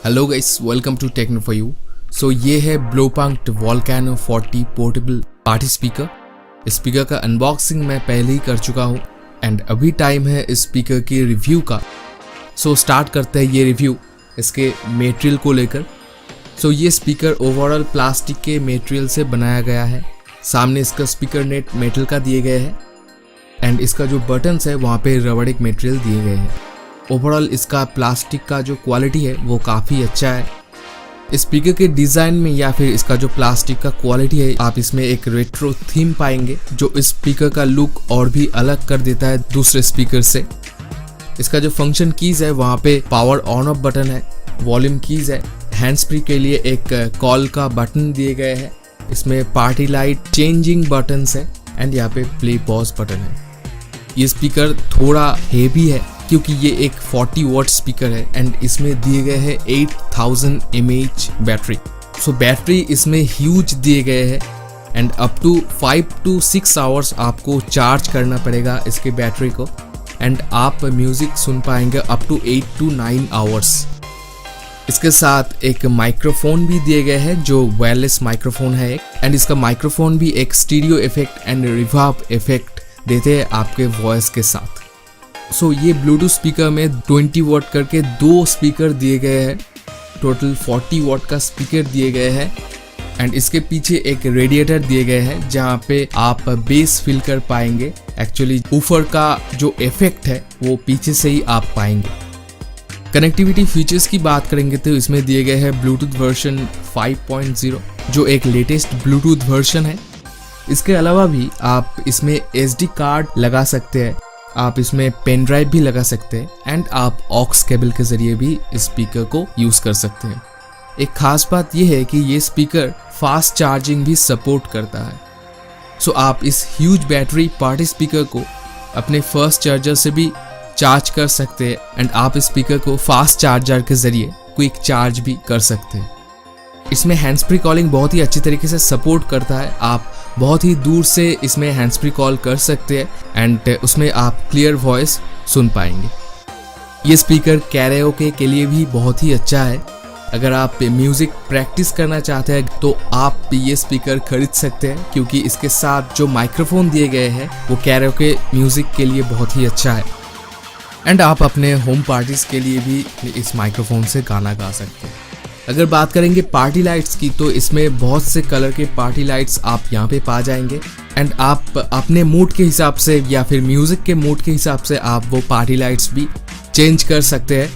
Hello guys, welcome to techno for you. So ये है Blaupunkt Volcano 40 portable party speaker. इस speaker का unboxing मैं पहले ही कर चुका हूँ एंड अभी टाइम है इस स्पीकर की रिव्यू का। सो स्टार्ट करते हैं ये रिव्यू इसके मटेरियल को लेकर। सो ये स्पीकर ओवरऑल प्लास्टिक के मटेरियल से बनाया गया है। सामने इसका स्पीकर नेट मेटल का दिए गए हैं एंड इसका जो बटन्स है वहाँ पे रबड़िक मटेरियल दिए गए हैं। ओवरऑल इसका प्लास्टिक का जो क्वालिटी है वो काफ़ी अच्छा है। इस स्पीकर के डिज़ाइन में या फिर इसका जो प्लास्टिक का क्वालिटी है, आप इसमें एक रेट्रो थीम पाएंगे जो इस स्पीकर का लुक और भी अलग कर देता है दूसरे स्पीकर से। इसका जो फंक्शन कीज़ है वहाँ पे पावर ऑन ऑफ बटन है, वॉल्यूम कीज़ है, हैंड्स फ्री के लिए एक कॉल का बटन दिए गए हैं, इसमें पार्टी लाइट चेंजिंग बटन्स है एंड यहाँ पे प्ले पॉज बटन है। ये स्पीकर थोड़ा हेवी है क्योंकि ये एक 40 वॉट स्पीकर है एंड इसमें दिए गए हैं 8000 mAh बैटरी। सो बैटरी इसमें ह्यूज दिए गए हैं and up to 5 to 6 hours आपको चार्ज करना पड़ेगा इसके बैटरी को एंड आप म्यूजिक सुन पाएंगे अप टू 8 to 9 आवर्स। इसके साथ एक माइक्रोफोन भी दिए गए हैं जो वायरलेस माइक्रोफोन है एंड इसका माइक्रोफोन भी एक stereo effect and reverb effect देते हैं आपके वॉइस के साथ। सो ये ब्लूटूथ स्पीकर में 20 वॉट करके दो स्पीकर दिए गए हैं, टोटल 40 वॉट का स्पीकर दिए गए हैं एंड इसके पीछे एक रेडिएटर दिए गए हैं जहाँ पे आप बेस फील कर पाएंगे। एक्चुअली ऊपर का जो इफेक्ट है वो पीछे से ही आप पाएंगे। कनेक्टिविटी फीचर्स की बात करेंगे तो इसमें दिए गए हैं ब्लूटूथ वर्जन 5.0 जो एक लेटेस्ट ब्लूटूथ वर्जन है। इसके अलावा भी आप इसमें SD कार्ड लगा सकते हैं, आप इसमें पेन ड्राइव भी लगा सकते हैं एंड आप ऑक्स केबल के जरिए भी इस स्पीकर को यूज कर सकते हैं। एक खास बात यह है कि ये स्पीकर फास्ट चार्जिंग भी सपोर्ट करता है। सो आप इस ह्यूज बैटरी पार्टी स्पीकर को अपने फर्स्ट चार्जर से भी चार्ज कर सकते हैं एंड आप इस स्पीकर को फास्ट चार्जर के जरिए क्विक चार्ज भी कर सकते हैं। इसमें हैंड्स फ्री कॉलिंग बहुत ही अच्छी तरीके से सपोर्ट करता है। आप बहुत ही दूर से इसमें हैंड्स फ्री कॉल कर सकते हैं एंड उसमें आप क्लियर वॉइस सुन पाएंगे। ये स्पीकर कैरेओके के लिए भी बहुत ही अच्छा है। अगर आप म्यूज़िक प्रैक्टिस करना चाहते हैं तो आप ये स्पीकर खरीद सकते हैं क्योंकि इसके साथ जो माइक्रोफोन दिए गए हैं वो कैरेओके म्यूज़िक के लिए बहुत ही अच्छा है एंड आप अपने होम पार्टीज़ के लिए भी इस माइक्रोफोन से गाना गा सकते हैं। अगर बात करेंगे पार्टी लाइट्स की तो इसमें बहुत से कलर के पार्टी लाइट्स आप यहाँ पे पा जाएंगे एंड आप अपने मूड के हिसाब से या फिर म्यूज़िक के मूड के हिसाब से आप वो पार्टी लाइट्स भी चेंज कर सकते हैं।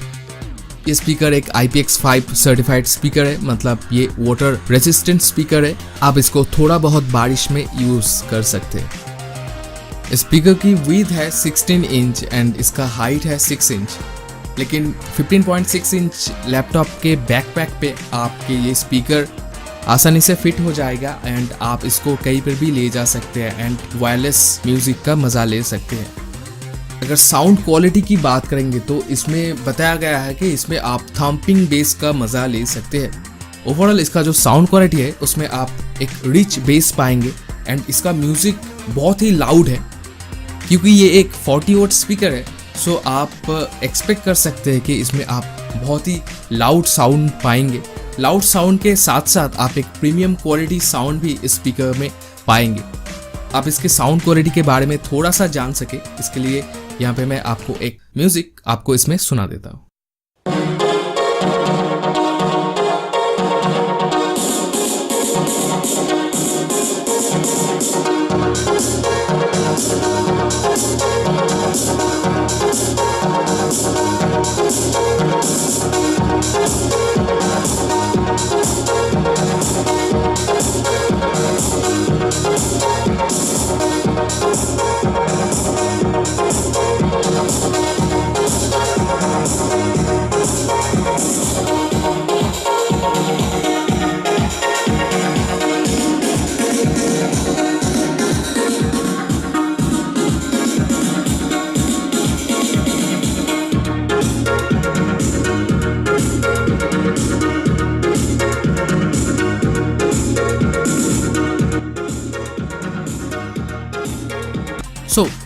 ये स्पीकर एक IPX5 सर्टिफाइड स्पीकर है, मतलब ये वाटर रेजिस्टेंट स्पीकर है। आप इसको थोड़ा बहुत बारिश में यूज़ कर सकते हैं। स्पीकर की विड्थ है 16 इंच एंड इसका हाइट है 6 इंच, लेकिन 15.6 इंच लैपटॉप के बैकपैक पे आपके ये स्पीकर आसानी से फिट हो जाएगा एंड आप इसको कहीं पर भी ले जा सकते हैं एंड वायरलेस म्यूज़िक का मज़ा ले सकते हैं। अगर साउंड क्वालिटी की बात करेंगे तो इसमें बताया गया है कि इसमें आप थम्पिंग बेस का मज़ा ले सकते हैं। ओवरऑल इसका जो साउंड क्वालिटी है उसमें आप एक रिच बेस पाएंगे एंड इसका म्यूज़िक बहुत ही लाउड है क्योंकि ये एक 40 वॉट स्पीकर है। सो आप एक्सपेक्ट कर सकते हैं कि इसमें आप बहुत ही लाउड साउंड पाएंगे। लाउड साउंड के साथ साथ आप एक प्रीमियम क्वालिटी साउंड भी इस स्पीकर में पाएंगे। आप इसके साउंड क्वालिटी के बारे में थोड़ा सा जान सके इसके लिए यहाँ पे मैं आपको एक म्यूजिक आपको इसमें सुना देता हूँ।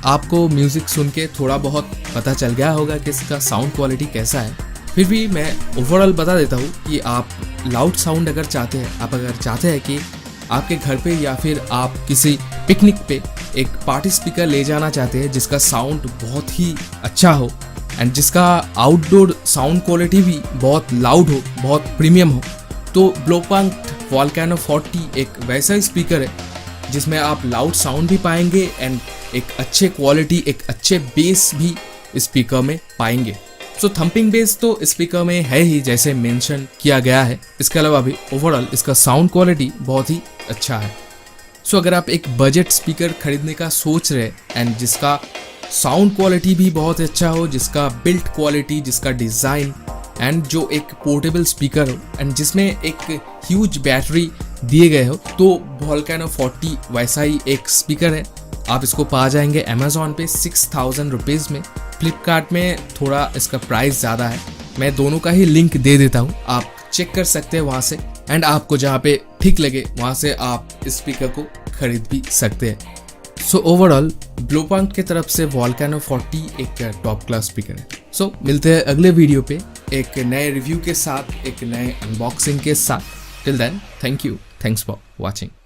आपको म्यूज़िक सुन के थोड़ा बहुत पता चल गया होगा कि इसका साउंड क्वालिटी कैसा है। फिर भी मैं ओवरऑल बता देता हूँ कि आप लाउड साउंड अगर चाहते हैं, आप अगर चाहते हैं कि आपके घर पे या फिर आप किसी पिकनिक पे एक पार्टी स्पीकर ले जाना चाहते हैं जिसका साउंड बहुत ही अच्छा हो एंड जिसका आउटडोर साउंड क्वालिटी भी बहुत लाउड हो, बहुत प्रीमियम हो, तो ब्लोपांक्ट वोल्केनो 40 एक वैसा स्पीकर है जिसमें आप लाउड साउंड भी पाएंगे एंड एक अच्छे क्वालिटी, एक अच्छे बेस भी स्पीकर में पाएंगे। सो थम्पिंग बेस तो स्पीकर में है ही जैसे मेंशन किया गया है। इसके अलावा भी ओवरऑल इसका साउंड क्वालिटी बहुत ही अच्छा है। सो अगर आप एक बजट स्पीकर खरीदने का सोच रहे एंड जिसका साउंड क्वालिटी भी बहुत अच्छा हो, जिसका बिल्ट क्वालिटी, जिसका डिज़ाइन एंड जो एक पोर्टेबल स्पीकर हो एंड जिसमें एक ह्यूज बैटरी दिए गए हो, तो वोल्केनो 40 वैसा ही एक स्पीकर है। आप इसको पा जाएंगे अमेजोन पे 6000 रुपीज़ में। फ्लिपकार्ट में थोड़ा इसका प्राइस ज़्यादा है। मैं दोनों का ही लिंक दे देता हूँ, आप चेक कर सकते हैं वहाँ से एंड आपको जहाँ पे ठीक लगे वहाँ से आप स्पीकर को खरीद भी सकते हैं। सो ओवरऑल ब्लोपांक्ट की तरफ से वोल्केनो 40 एक टॉप क्लास स्पीकर है। सो मिलते हैं अगले वीडियो पे एक नए रिव्यू के साथ, एक नए अनबॉक्सिंग के साथ। Till then, thank you, thanks for watching.